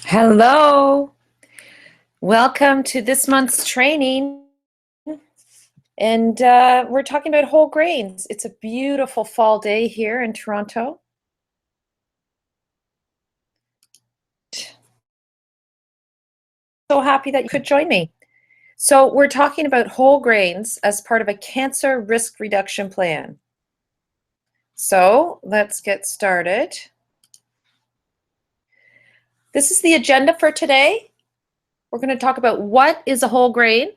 Hello, welcome to this month's training. And we're talking about whole grains. It's a beautiful fall day here in Toronto. So happy that you could join me. So we're talking about whole grains as part of a cancer risk reduction plan. So let's get started. This is the agenda for today. We're going to talk about what is a whole grain,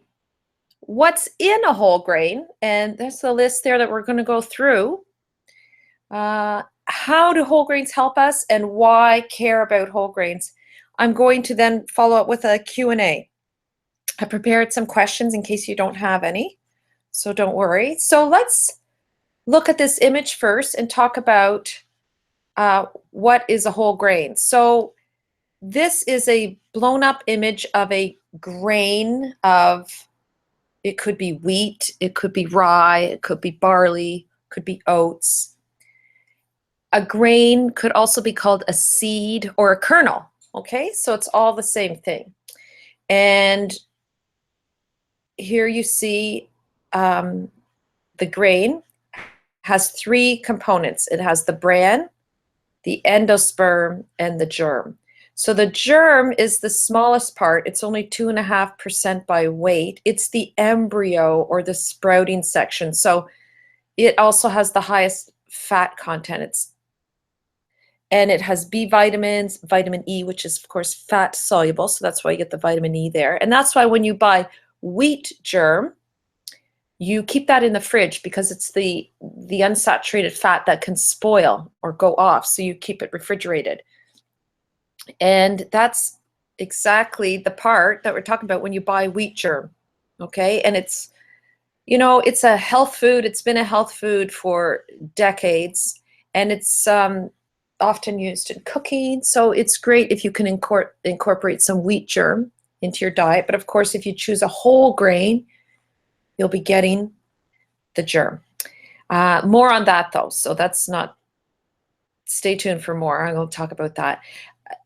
what's in a whole grain, and there's the list there that we're going to go through. How do whole grains help us and why care about whole grains? I'm going to then follow up with a Q&A. I prepared some questions in case you don't have any, so don't worry. So let's look at this image first and talk about what is a whole grain. So this is a blown up image of a grain of, it could be wheat, it could be rye, it could be barley, it could be oats. A grain could also be called a seed or a kernel, okay? So it's all the same thing. And here you see the grain has three components. It has the bran, the endosperm, and the germ. So the germ is the smallest part. It's only 2.5% by weight. It's the embryo or the sprouting section. So it also has the highest fat content. And it has B vitamins, vitamin E, which is, of course, fat soluble. So that's why you get the vitamin E there. And that's why when you buy wheat germ, you keep that in the fridge because it's the unsaturated fat that can spoil or go off. So you keep it refrigerated. And that's exactly the part that we're talking about when you buy wheat germ. Okay. And it's, you know, it's a health food. It's been a health food for decades. And it's often used in cooking. So it's great if you can incorporate some wheat germ into your diet. But of course, if you choose a whole grain, you'll be getting the germ. More on that though. So that's not, stay tuned for more. I'm going to talk about that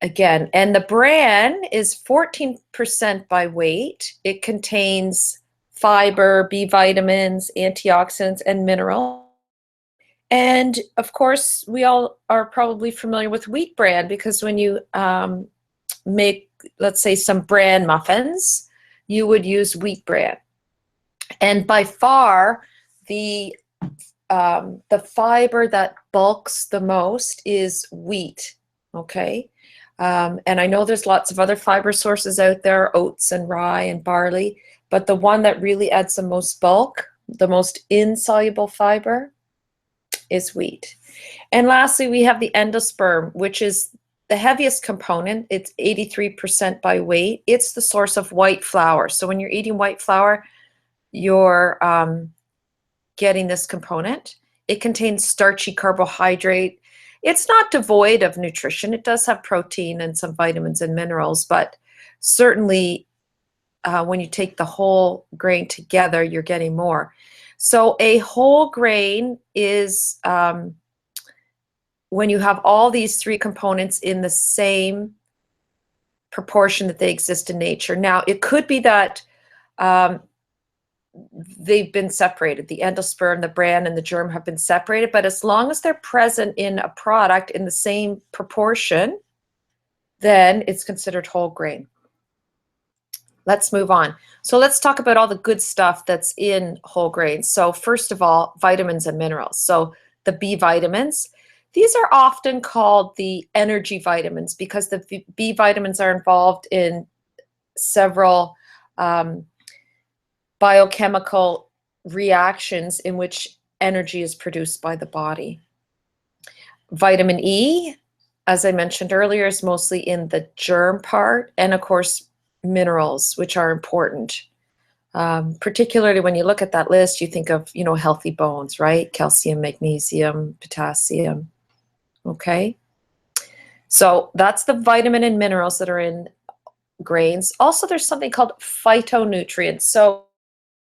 again. And the bran is 14% by weight. It contains fiber, B vitamins, antioxidants, and minerals. And of course, we all are probably familiar with wheat bran because when you make, let's say, some bran muffins, you would use wheat bran. And by far, the fiber that bulks the most is wheat, okay? And I know there's lots of other fiber sources out there, oats and rye and barley, but the one that really adds the most bulk, the most insoluble fiber, is wheat. And lastly, we have the endosperm, which is the heaviest component. It's 83% by weight. It's the source of white flour. So when you're eating white flour, you're getting this component. It contains starchy carbohydrate. It's not devoid of nutrition. It does have protein and some vitamins and minerals, but certainly when you take the whole grain together, you're getting more. So a whole grain is when you have all these three components in the same proportion that they exist in nature. Now, it could be that they've been separated. The endosperm, the bran, and the germ have been separated, but as long as they're present in a product in the same proportion, then it's considered whole grain. Let's move on. So let's talk about all the good stuff that's in whole grains. So first of all, vitamins and minerals. So the B vitamins, these are often called the energy vitamins because the B vitamins are involved in several biochemical reactions in which energy is produced by the body. Vitamin E, as I mentioned earlier, is mostly in the germ part, and of course, minerals, which are important. Particularly when you look at that list, you think of, you know, healthy bones, right? Calcium, magnesium, potassium. Okay. So that's the vitamin and minerals that are in grains. Also, there's something called phytonutrients. So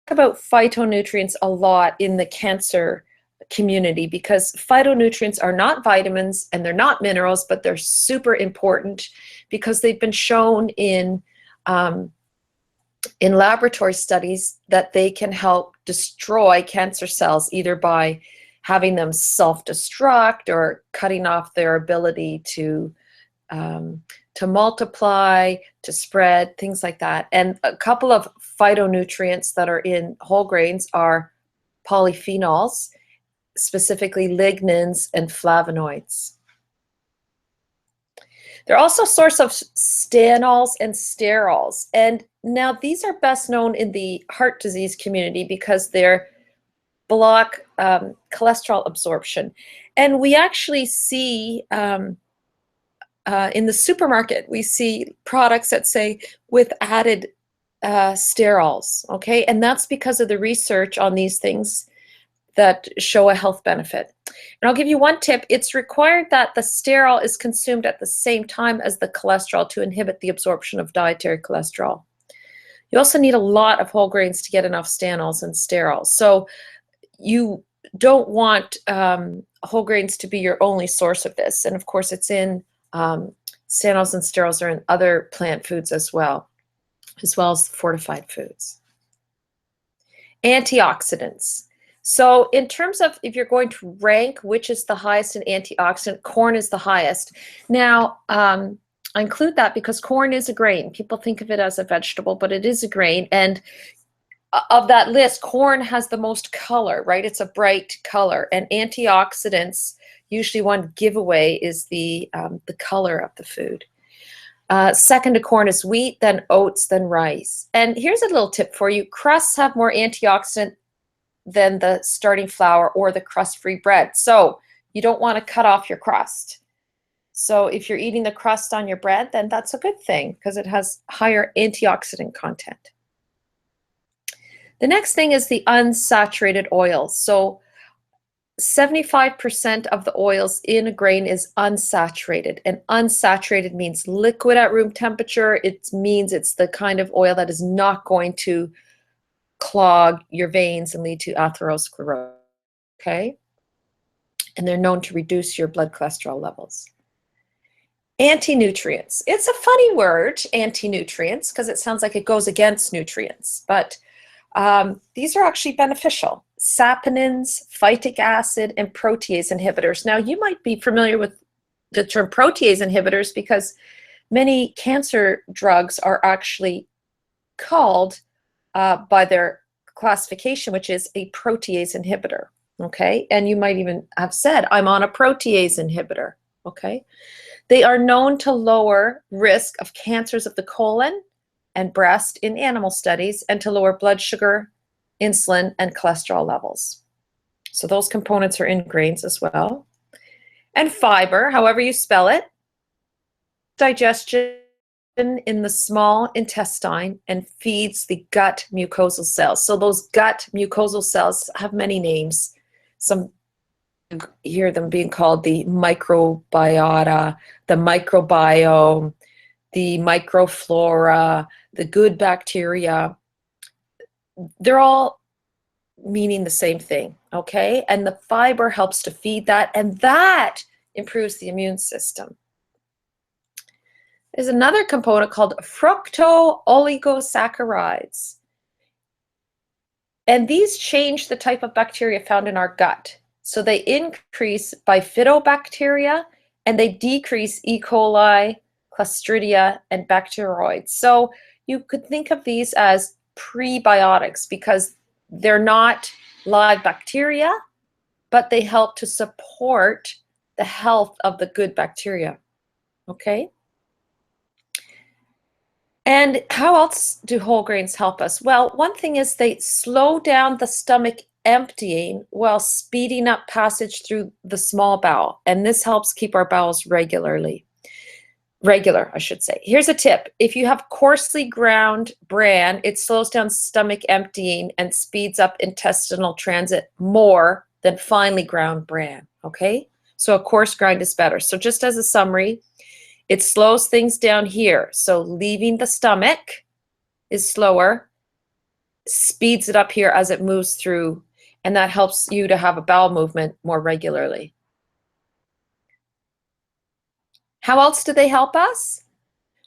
about phytonutrients a lot in the cancer community, because phytonutrients are not vitamins and they're not minerals, but they're super important because they've been shown in laboratory studies that they can help destroy cancer cells, either by having them self-destruct or cutting off their ability to multiply, to spread, things like that. And a couple of phytonutrients that are in whole grains are polyphenols, specifically lignans and flavonoids. They're also a source of stanols and sterols. And now these are best known in the heart disease community because they're block cholesterol absorption. And we actually see in the supermarket, we see products that say with added sterols, okay? And that's because of the research on these things that show a health benefit. And I'll give you one tip. It's required that the sterol is consumed at the same time as the cholesterol to inhibit the absorption of dietary cholesterol. You also need a lot of whole grains to get enough stanols and sterols. So you don't want whole grains to be your only source of this. And of course, it's in stanols and sterols are in other plant foods as well as fortified foods. Antioxidants. So in terms of if you're going to rank which is the highest in antioxidant, corn is the highest. Now, I include that because corn is a grain. People think of it as a vegetable, but it is a grain. And of that list, corn has the most color, right? It's a bright color. And antioxidants, usually one giveaway is the color of the food. Second to corn is wheat, then oats, then rice. And here's a little tip for you. Crusts have more antioxidant than the starting flour or the crust-free bread. So you don't want to cut off your crust. So if you're eating the crust on your bread, then that's a good thing because it has higher antioxidant content. The next thing is the unsaturated oils. So 75% of the oils in a grain is unsaturated, and unsaturated means liquid at room temperature. It means it's the kind of oil that is not going to clog your veins and lead to atherosclerosis, okay? And they're known to reduce your blood cholesterol levels. Antinutrients. It's a funny word, antinutrients, because it sounds like it goes against nutrients, but these are actually beneficial. Saponins, phytic acid, and protease inhibitors. Now, you might be familiar with the term protease inhibitors because many cancer drugs are actually called by their classification, which is a protease inhibitor, okay? And you might even have said, I'm on a protease inhibitor, okay? They are known to lower risk of cancers of the colon and breast in animal studies and to lower blood sugar, insulin, and cholesterol levels. So those components are in grains as well. And fiber, however you spell it, digestion in the small intestine and feeds the gut mucosal cells. So those gut mucosal cells have many names. Some hear them being called the microbiota, the microbiome, the microflora, the good bacteria. They're all meaning the same thing, okay? And the fiber helps to feed that, and that improves the immune system. There's another component called fructooligosaccharides. And these change the type of bacteria found in our gut. So they increase bifidobacteria and they decrease E. coli, Clostridia, and Bacteroides. So you could think of these as prebiotics because they're not live bacteria, but they help to support the health of the good bacteria, okay? And how else do whole grains help us? Well, one thing is they slow down the stomach emptying while speeding up passage through the small bowel. And this helps keep our bowels regular, I should say. Here's a tip. If you have coarsely ground bran, it slows down stomach emptying and speeds up intestinal transit more than finely ground bran, okay? So a coarse grind is better. So just as a summary, it slows things down here. So leaving the stomach is slower, speeds it up here as it moves through. and that helps you to have a bowel movement more regularly. How else do they help us?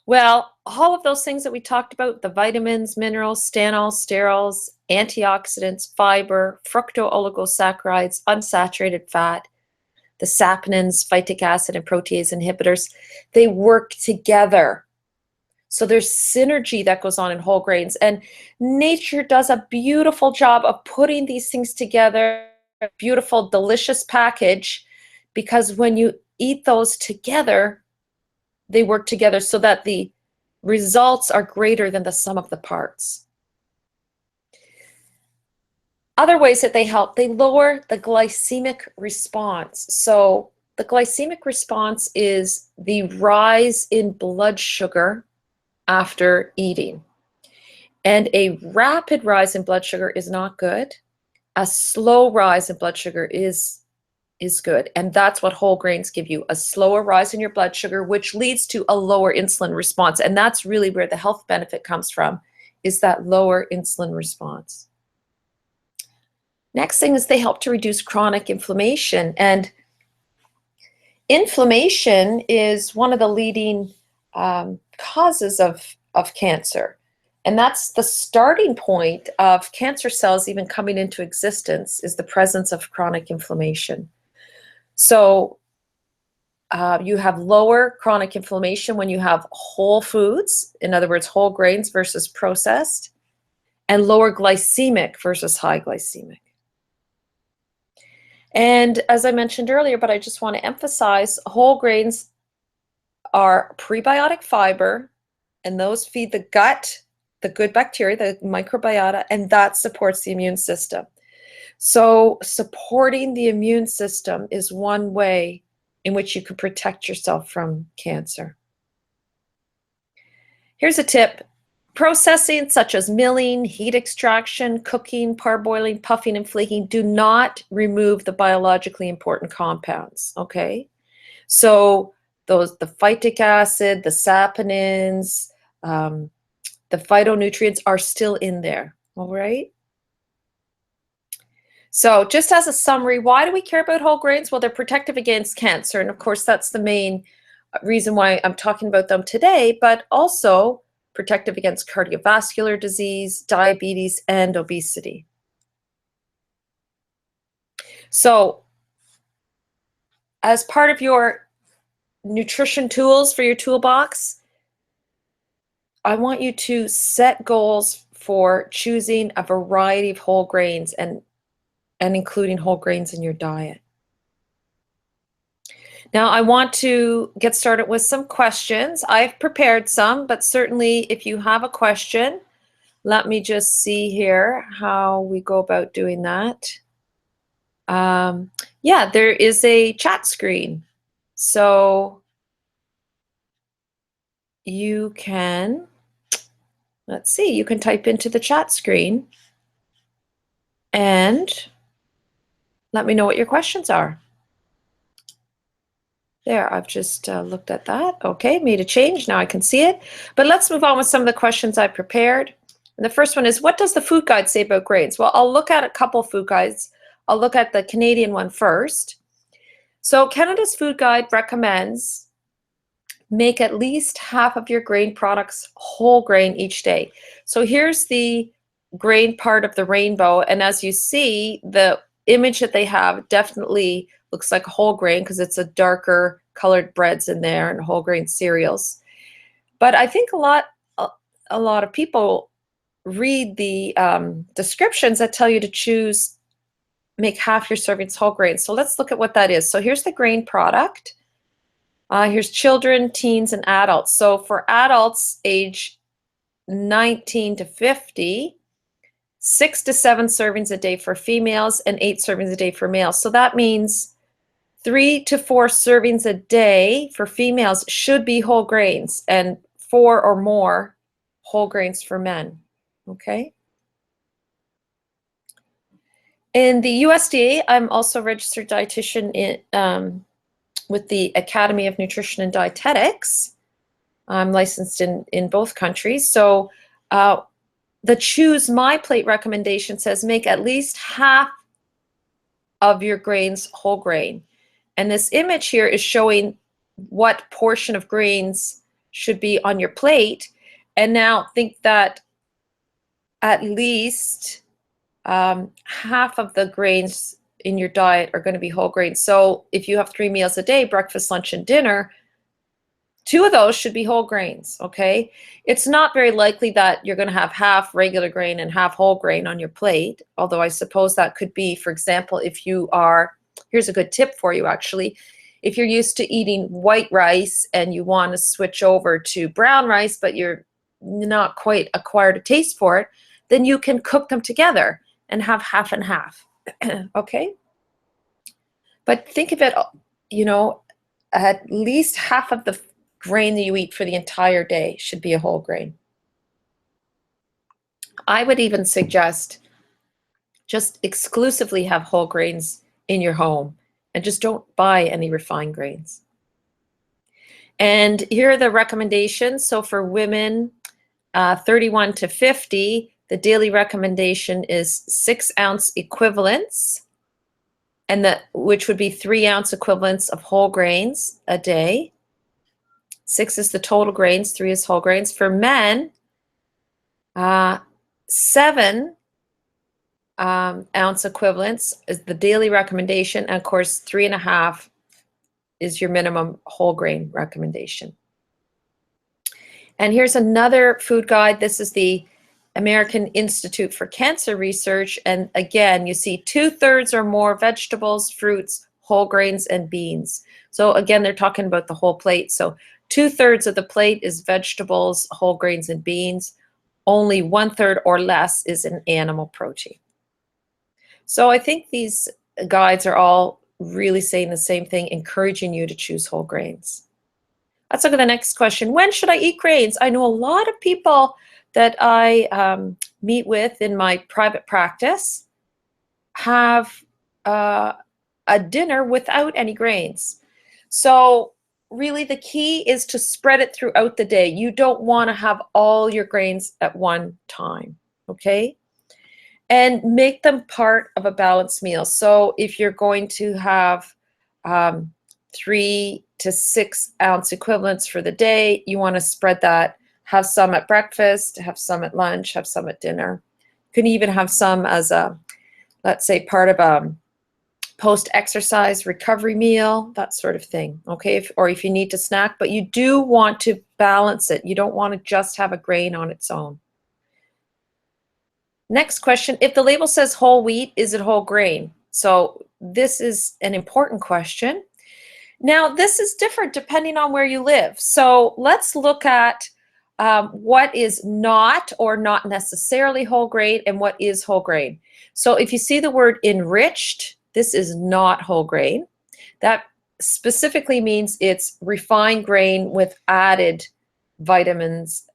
Well, all of those things that we talked about, the vitamins, minerals, stanols, sterols, antioxidants, fiber, fructooligosaccharides, unsaturated fat, the saponins, phytic acid, and protease inhibitors, they work together. So there's synergy that goes on in whole grains. And nature does a beautiful job of putting these things together, a beautiful, delicious package, because when you eat those together, they work together so that the results are greater than the sum of the parts. Other ways that they help, they lower the glycemic response. So the glycemic response is the rise in blood sugar after eating. And a rapid rise in blood sugar is not good. A slow rise in blood sugar is good. And that's what whole grains give you, a slower rise in your blood sugar, which leads to a lower insulin response. And that's really where the health benefit comes from, is that lower insulin response. Next thing is they help to reduce chronic inflammation. And inflammation is one of the leading causes of cancer. And that's the starting point of cancer cells even coming into existence, is the presence of chronic inflammation. So you have lower chronic inflammation when you have whole foods, in other words, whole grains versus processed, and lower glycemic versus high glycemic. And as I mentioned earlier, but I just want to emphasize, whole grains are prebiotic fiber, and those feed the gut, the good bacteria, the microbiota, and that supports the immune system. So supporting the immune system is one way in which you can protect yourself from cancer. Here's a tip. Processing such as milling, heat extraction, cooking, parboiling, puffing, and flaking do not remove the biologically important compounds, okay? So the phytic acid, the saponins, the phytonutrients are still in there, all right? So just as a summary, why do we care about whole grains? Well, they're protective against cancer. And of course, that's the main reason why I'm talking about them today, but also protective against cardiovascular disease, diabetes, and obesity. So as part of your nutrition tools for your toolbox, I want you to set goals for choosing a variety of whole grains and including whole grains in your diet. Now, I want to get started with some questions. I've prepared some, but certainly if you have a question, let me just see here how we go about doing that. Yeah, there is a chat screen. So you can, let's see, you can type into the chat screen and let me know what your questions are. There, I've just looked at that. Okay, made a change. Now I can see it. But let's move on with some of the questions I prepared. And the first one is, what does the food guide say about grains? Well, I'll look at a couple food guides. I'll look at the Canadian one first. So Canada's food guide recommends make at least half of your grain products whole grain each day. So here's the grain part of the rainbow. And as you see, the image that they have definitely looks like a whole grain because it's a darker colored breads in there and whole grain cereals. But I think a lot of people read the descriptions that tell you to make half your servings whole grain. So let's look at what that is. So here's the grain product. Here's children, teens, and adults. So for adults age 19 to 50, 6 to 7 servings a day for females and 8 servings a day for males. So that means 3 to 4 servings a day for females should be whole grains, and 4 or more whole grains for men. Okay. In the USDA, I'm also a registered dietitian with the Academy of Nutrition and Dietetics. I'm licensed in both countries. So the Choose My Plate recommendation says make at least half of your grains whole grain. And this image here is showing what portion of grains should be on your plate. And now think that at least half of the grains in your diet are going to be whole grains. So if you have 3 meals a day, breakfast, lunch, and dinner, 2 of those should be whole grains, okay? It's not very likely that you're going to have half regular grain and half whole grain on your plate, although I suppose that could be, for example, if you are, here's a good tip for you actually, if you're used to eating white rice and you want to switch over to brown rice, but you're not quite acquired a taste for it, then you can cook them together and have half and half, okay? But think of it, you know, at least half of the grain that you eat for the entire day should be a whole grain. I would even suggest just exclusively have whole grains in your home and just don't buy any refined grains. And here are the recommendations. So for women 31 to 50, the daily recommendation is 6-ounce equivalents, and which would be 3-ounce equivalents of whole grains a day. 6 is the total grains, 3 is whole grains. For men, 7 ounce equivalents is the daily recommendation. And of course, 3.5 is your minimum whole grain recommendation. And here's another food guide. This is the American Institute for Cancer Research. And again, you see 2/3 or more vegetables, fruits, whole grains, and beans. So again, they're talking about the whole plate. So 2/3 of the plate is vegetables, whole grains, and beans. Only 1/3 or less is an animal protein. So I think these guides are all really saying the same thing, encouraging you to choose whole grains. Let's look at the next question. When should I eat grains? I know a lot of people that I meet with in my private practice have a dinner without any grains. So really the key is to spread it throughout the day. You don't want to have all your grains at one time, okay? And make them part of a balanced meal. So if you're going to have 3 to 6 ounce equivalents for the day, you want to spread that. Have some at breakfast, have some at lunch, have some at dinner. You can even have some as a, let's say, part of a post-exercise recovery meal, that sort of thing, okay? Or if you need to snack, but you do want to balance it. You don't want to just have a grain on its own. Next question, if the label says whole wheat, is it whole grain? So this is an important question. Now, this is different depending on where you live. So let's look at what is not or not necessarily whole grain and what is whole grain. So if you see the word enriched, this is not whole grain. That specifically means it's refined grain with added vitamins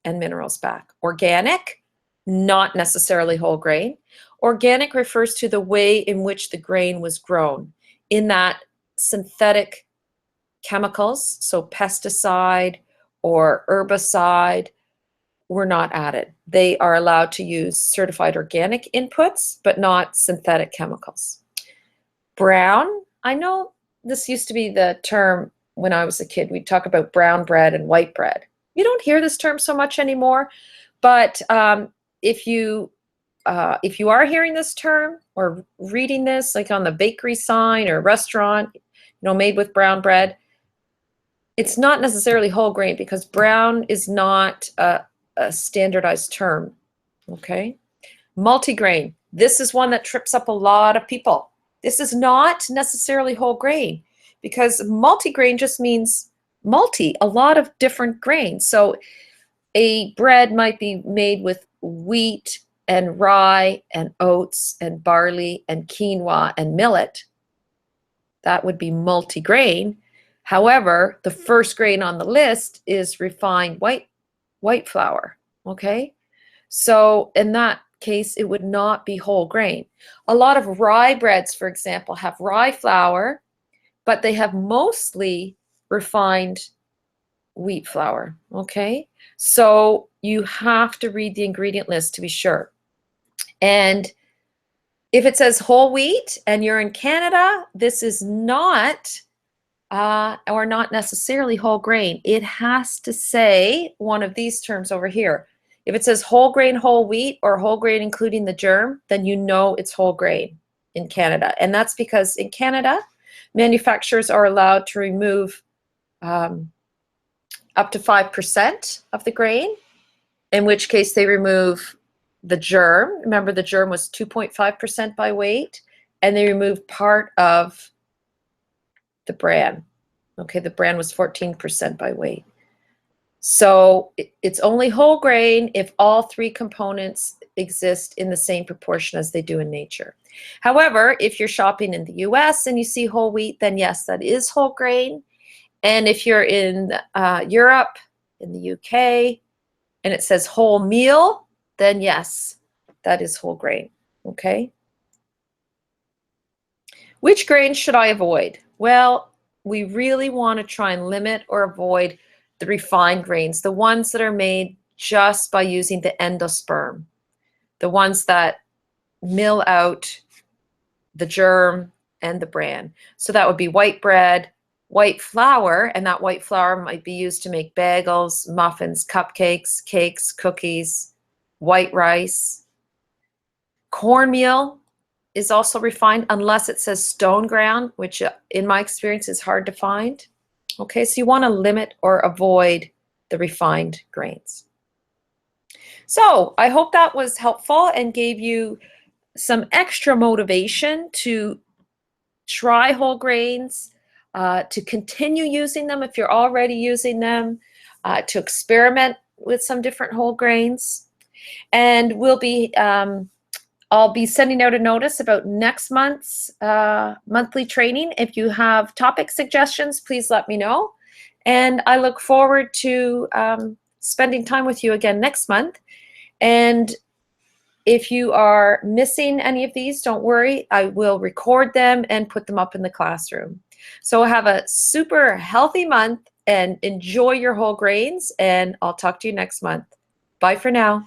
and minerals back. Organic, not necessarily whole grain. Organic refers to the way in which the grain was grown, in that synthetic chemicals, so pesticide or herbicide, were not added. They are allowed to use certified organic inputs, but not synthetic chemicals. Brown, I know this used to be the term when I was a kid. We'd talk about brown bread and white bread. You don't hear this term so much anymore, but if you are hearing this term or reading this, like on the bakery sign or restaurant, you know, made with brown bread, it's not necessarily whole grain because brown is not a standardized term, okay? Multigrain, this is one that trips up a lot of people. This is not necessarily whole grain because multigrain just means multi, a lot of different grains. So a bread might be made with wheat and rye and oats and barley and quinoa and millet. That would be multigrain. However, the first grain on the list is refined white flour, okay? So in that case, it would not be whole grain. A lot of rye breads, for example, have rye flour, but they have mostly refined wheat flour, okay? So you have to read the ingredient list to be sure. And If it says whole wheat and you're in Canada, this is not or not necessarily whole grain. It has to say one of these terms over here. If it says whole grain whole wheat or whole grain including the germ, then you know it's whole grain in Canada. And that's because in Canada, manufacturers are allowed to remove up to 5% of the grain, in which case they remove the germ. Remember, the germ was 2.5% by weight, and they removed part of the bran. Okay, the bran was 14% by weight. So it's only whole grain if all three components exist in the same proportion as they do in nature. However, if you're shopping in the US and you see whole wheat, then yes, that is whole grain. And if you're in Europe, in the UK, and it says whole meal, then yes, that is whole grain, okay? Which grains should I avoid? Well, we really want to try and limit or avoid the refined grains, the ones that are made just by using the endosperm, the ones that mill out the germ and the bran. So that would be white bread, white flour, and that white flour might be used to make bagels, muffins, cupcakes, cakes, cookies, white rice. Cornmeal is also refined unless it says stone ground, which in my experience is hard to find. Okay, so you want to limit or avoid the refined grains. So I hope that was helpful and gave you some extra motivation to try whole grains, to continue using them if you're already using them, to experiment with some different whole grains. And I'll be sending out a notice about next month's monthly training. If you have topic suggestions, please let me know. And I look forward to spending time with you again next month. And if you are missing any of these, don't worry. I will record them and put them up in the classroom. So have a super healthy month and enjoy your whole grains. And I'll talk to you next month. Bye for now.